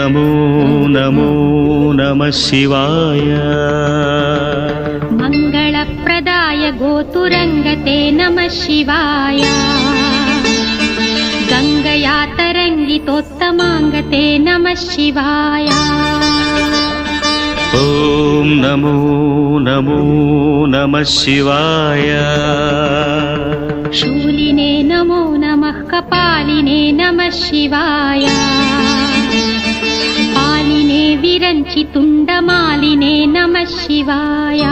नमो नमो नमः शिवाय मङ्गलप्रदाय गोतुरङ्गते नमः शिवाय गङ्गया तरङ्गितोत्तमाङ्गते नमः शिवाय ॐ नमो नमो नमः शिवाय शूलिने नमो नमः कपालिने नमः शिवाय पालिने विरञ्चि तुण्डमालिने नमः शिवाय